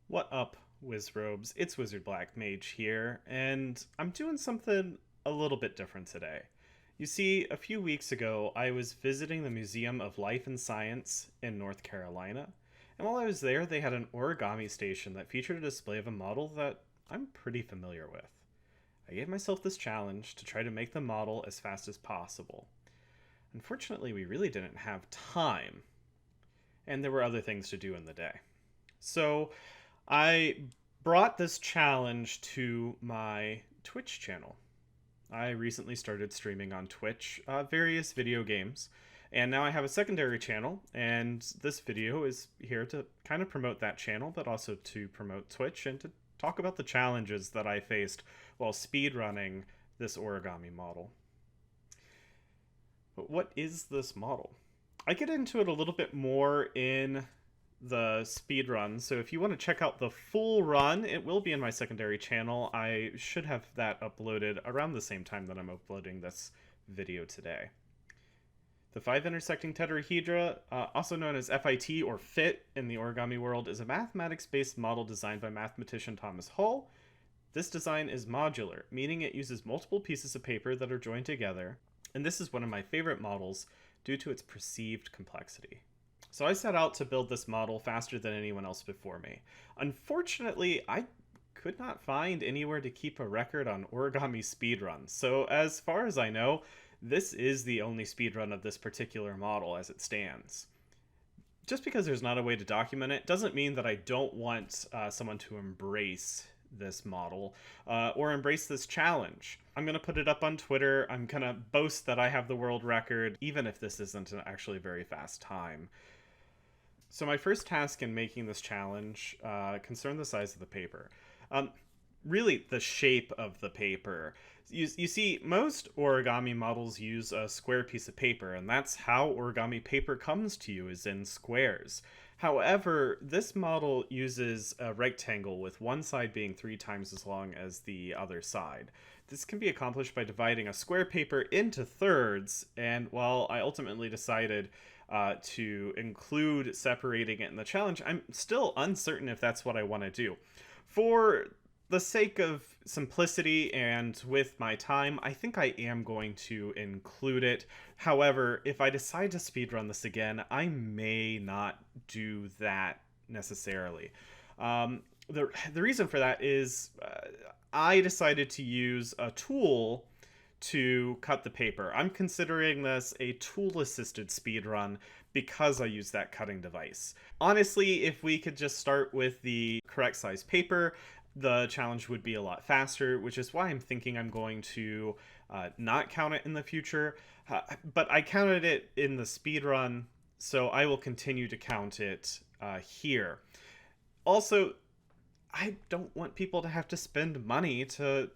What up, Wizrobes? It's Wizard Black Mage here, and I'm doing something a little bit different today. You see, a few weeks ago, I was visiting the Museum of Life and Science in North Carolina, and while I was there, they had an origami station that featured a display of a model that I'm pretty familiar with. I gave myself this challenge to try to make the model as fast as possible. Unfortunately, we really didn't have time, and there were other things to do in the day. So I brought this challenge to my Twitch channel. I recently started streaming on Twitch various video games, and now I have a secondary channel, and this video is here to kind of promote that channel, but also to promote Twitch and to talk about the challenges that I faced while speedrunning this origami model. But what is this model? I get into it a little bit more in the speed run, so if you want to check out the full run, it will be in my secondary channel. I should have that uploaded around the same time that I'm uploading this video today. The 5 intersecting tetrahedra, also known as FIT or FIT in the origami world, is a mathematics-based model designed by mathematician Thomas Hull. This design is modular, meaning it uses multiple pieces of paper that are joined together, and this is one of my favorite models due to its perceived complexity. So I set out to build this model faster than anyone else before me. Unfortunately, I could not find anywhere to keep a record on origami speedruns. So as far as I know, this is the only speedrun of this particular model as it stands. Just because there's not a way to document it doesn't mean that I don't want someone to embrace this model or embrace this challenge. I'm going to put it up on Twitter. I'm going to boast that I have the world record, even if this isn't actually a very fast time. So my first task in making this challenge concerned the size of the paper. Really, the shape of the paper. You see, most origami models use a square piece of paper, and that's how origami paper comes to you, is in squares. However, this model uses a rectangle with one side being 3 times as long as the other side. This can be accomplished by dividing a square paper into thirds, and while I ultimately decided to include separating it in the challenge, I'm still uncertain if that's what I want to do. For the sake of simplicity and with my time, I think I am going to include it. However, if I decide to speedrun this again, I may not do that necessarily. The reason for that is I decided to use a tool to cut the paper. I'm considering this a tool-assisted speedrun because I use that cutting device. Honestly, if we could just start with the correct size paper, the challenge would be a lot faster, which is why I'm thinking I'm going to not count it in the future. But I counted it in the speedrun, so I will continue to count it here. Also, I don't want people to have to spend money to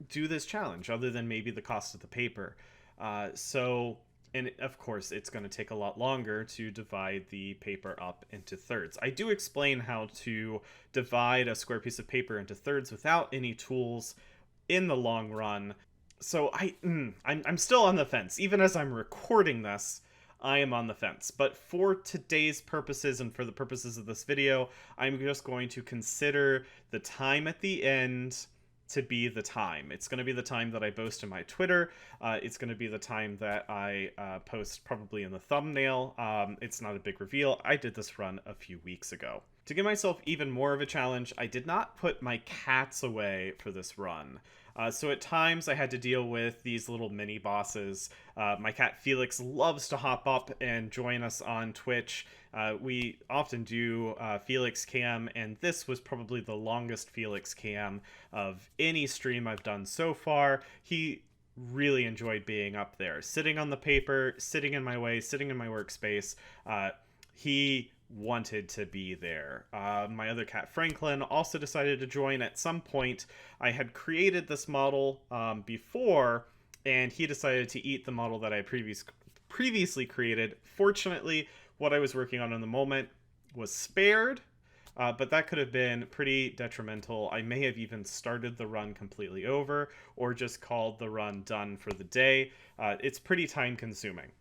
do this challenge other than maybe the cost of the paper. And of course, it's going to take a lot longer to divide the paper up into thirds. I do explain how to divide a square piece of paper into thirds without any tools in the long run. So I'm still on the fence. Even as I'm recording this, I am on the fence. But for today's purposes and for the purposes of this video, I'm just going to consider the time at the end to be the time. It's going to be the time that I boast in my Twitter. It's going to be the time that I post probably in the thumbnail. It's not a big reveal. I did this run a few weeks ago. To give myself even more of a challenge, I did not put my cats away for this run. So at times I had to deal with these little mini bosses. My cat Felix loves to hop up and join us on Twitch. We often do Felix cam, and this was probably the longest Felix cam of any stream I've done so far. He really enjoyed being up there, sitting on the paper, sitting in my way, sitting in my workspace. He wanted to be there. My other cat Franklin also decided to join at some point. I had created this model before, and he decided to eat the model that I previously created. Fortunately, what I was working on in the moment was spared, but that could have been pretty detrimental. I may have even started the run completely over or just called the run done for the day. It's pretty time consuming.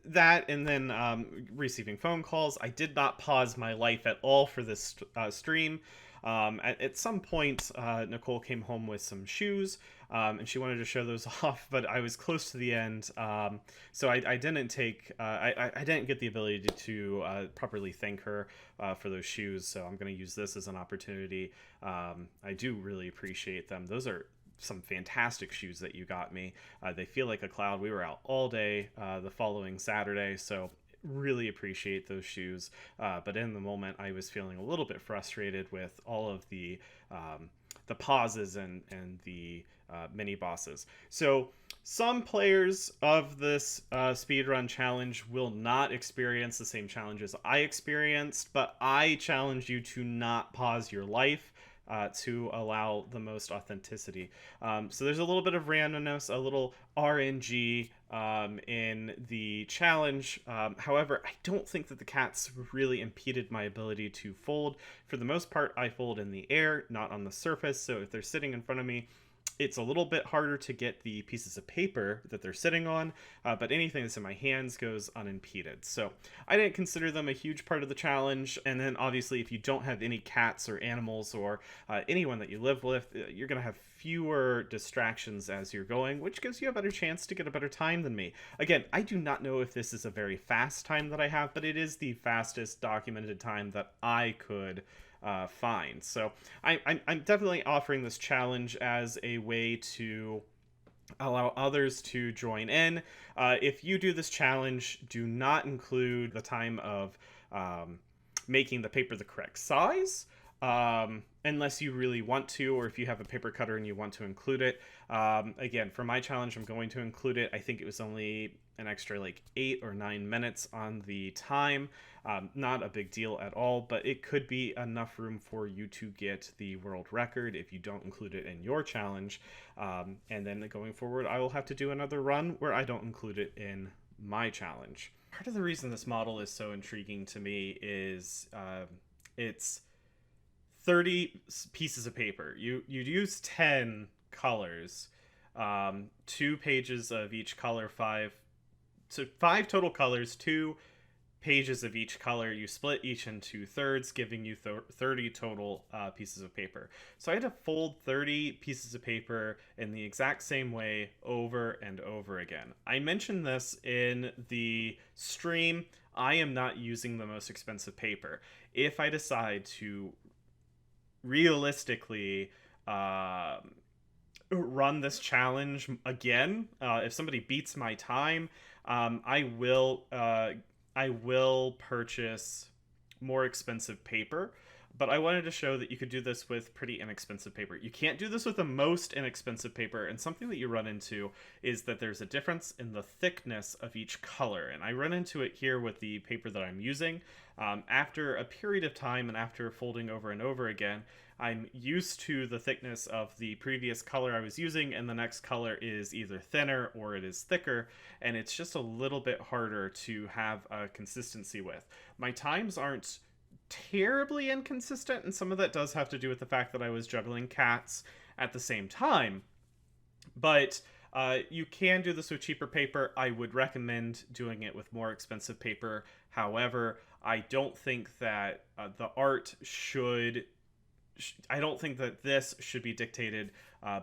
that, and then receiving phone calls. I did not pause my life at all for this stream. At some point, Nicole came home with some shoes, and she wanted to show those off, but I was close to the end, so I didn't take. I didn't get the ability to properly thank her for those shoes. So I'm going to use this as an opportunity. I do really appreciate them. Those are some fantastic shoes that you got me. They feel like a cloud. We were out all day the following Saturday, so really appreciate those shoes. But in the moment, I was feeling a little bit frustrated with all of the pauses and the mini bosses. So some players of this speedrun challenge will not experience the same challenges I experienced, but I challenge you to not pause your life to allow the most authenticity. So there's a little bit of randomness, a little RNG in the challenge. However, I don't think that the cats really impeded my ability to fold. For the most part, I fold in the air, not on the surface. So if they're sitting in front of me, it's a little bit harder to get the pieces of paper that they're sitting on, but anything that's in my hands goes unimpeded. So I didn't consider them a huge part of the challenge. And then obviously, if you don't have any cats or animals or anyone that you live with, you're going to have fewer distractions as you're going, which gives you a better chance to get a better time than me. Again, I do not know if this is a very fast time that I have, but it is the fastest documented time that I could find. So I'm definitely offering this challenge as a way to allow others to join in. If you do this challenge, do not include the time of making the paper the correct size. Unless you really want to, or if you have a paper cutter and you want to include it. Again, for my challenge, I'm going to include it. I think it was only an extra like 8 or 9 minutes on the time. Not a big deal at all, but it could be enough room for you to get the world record if you don't include it in your challenge. And then going forward, I will have to do another run where I don't include it in my challenge. Part of the reason this model is so intriguing to me is it's 30 pieces of paper. You'd use 10 colors, 2 pages of each color, 5 total colors, 2 pages of each color. You split each into thirds, giving you 30 total pieces of paper. So I had to fold 30 pieces of paper in the exact same way over and over again. I mentioned this in the stream. I am not using the most expensive paper. If I decide to realistically run this challenge again, if somebody beats my time, I will purchase more expensive paper. But I wanted to show that you could do this with pretty inexpensive paper. You can't do this with the most inexpensive paper, and something that you run into is that there's a difference in the thickness of each color. And I run into it here with the paper that I'm using. After a period of time and after folding over and over again, I'm used to the thickness of the previous color I was using, and the next color is either thinner or it is thicker, and it's just a little bit harder to have a consistency with. My times aren't terribly inconsistent, and some of that does have to do with the fact that I was juggling cats at the same time. But you can do this with cheaper paper. I would recommend doing it with more expensive paper. However, I don't think that the art should... I don't think that this should be dictated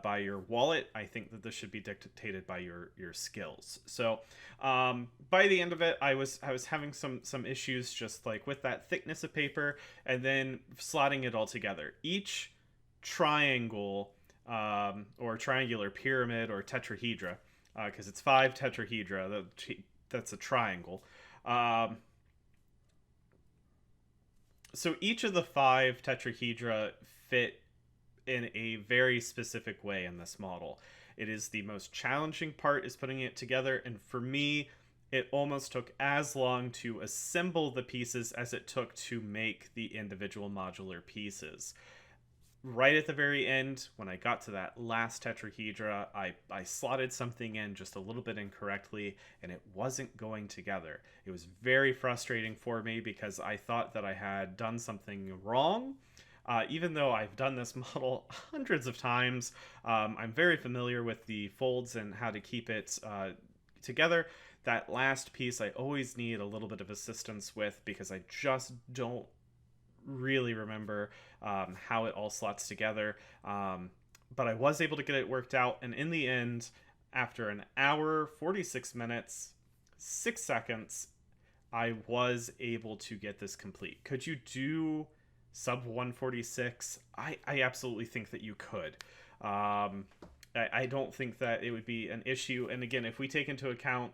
by your wallet. I think that this should be dictated by your skills. So by the end of it, I was having some issues just like with that thickness of paper and then slotting it all together. Each triangle or triangular pyramid or tetrahedra, because it's 5 tetrahedra, that's a triangle. So each of the 5 tetrahedra fit in a very specific way in this model. It is the most challenging part is putting it together, and for me, it almost took as long to assemble the pieces as it took to make the individual modular pieces. Right at the very end, when I got to that last tetrahedra, I slotted something in just a little bit incorrectly, and it wasn't going together. It was very frustrating for me because I thought that I had done something wrong. Even though I've done this model hundreds of times, I'm very familiar with the folds and how to keep it together. That last piece I always need a little bit of assistance with because I just don't really remember how it all slots together. But I was able to get it worked out, and in the end, after an hour, 46 minutes, 6 seconds, I was able to get this complete. Could you do sub 146? I absolutely think that you could. I don't think that it would be an issue. And again, if we take into account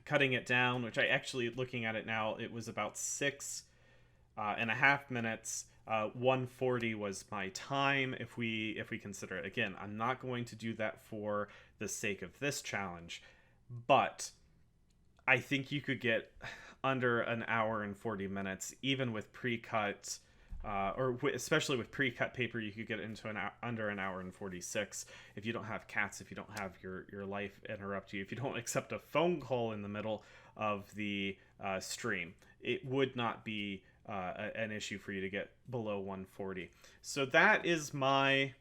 cutting it down, which I actually, looking at it now, it was about 6.5 minutes. 140 was my time. If we consider it, again, I'm not going to do that for the sake of this challenge, but I think you could get under an hour and 40 minutes, even with pre-cut, especially with pre-cut paper. You could get into under an hour and 46 if you don't have cats, if you don't have your life interrupt you, if you don't accept a phone call in the middle of the stream. It would not be an issue for you to get below 140. So that is my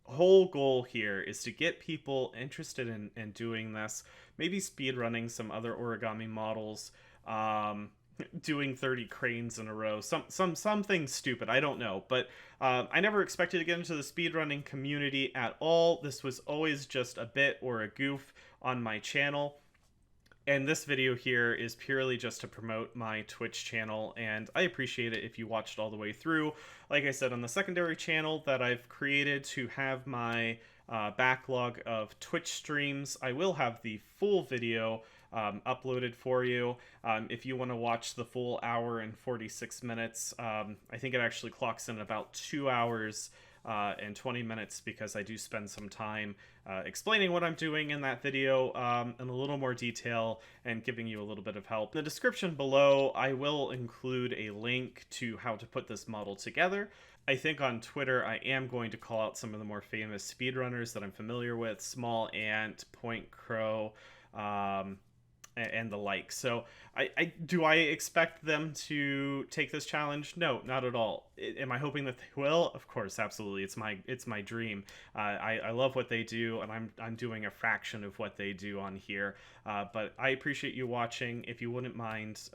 whole goal here, is to get people interested in doing this, maybe speed running some other origami models, doing 30 cranes in a row, something stupid, I don't know. But I never expected to get into the speedrunning community at all. This was always just a bit or a goof on my channel. And this video here is purely just to promote my Twitch channel, and I appreciate it if you watched all the way through. Like I said, on the secondary channel that I've created to have my backlog of Twitch streams, I will have the full video uploaded for you. If you want to watch the full hour and 46 minutes, I think it actually clocks in about 2 hours and 20 minutes, because I do spend some time explaining what I'm doing in that video in a little more detail and giving you a little bit of help. In the description below, I will include a link to how to put this model together. I think on Twitter, I am going to call out some of the more famous speedrunners that I'm familiar with: Small Ant, Point Crow, and the like. So do I expect them to take this challenge? No, not at all. Am I hoping that they will? Of course, absolutely. It's my dream. I love what they do, and I'm doing a fraction of what they do on here. But I appreciate you watching. If you wouldn't mind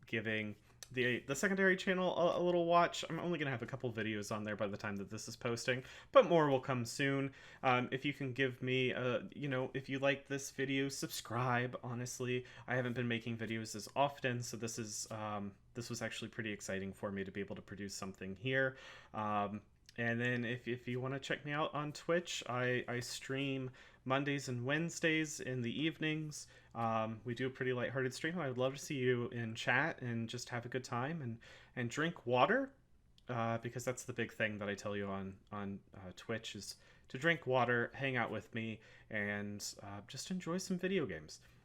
giving the secondary channel a little watch. I'm only gonna have a couple videos on there by the time that this is posting, but more will come soon. If you can give me if you like this video, subscribe. Honestly, I haven't been making videos as often, so this was actually pretty exciting for me to be able to produce something here. And then if you want to check me out on Twitch, I stream Mondays and Wednesdays in the evenings. We do a pretty lighthearted stream. I would love to see you in chat and just have a good time and drink water, because that's the big thing that I tell you on Twitch, is to drink water, hang out with me, and just enjoy some video games.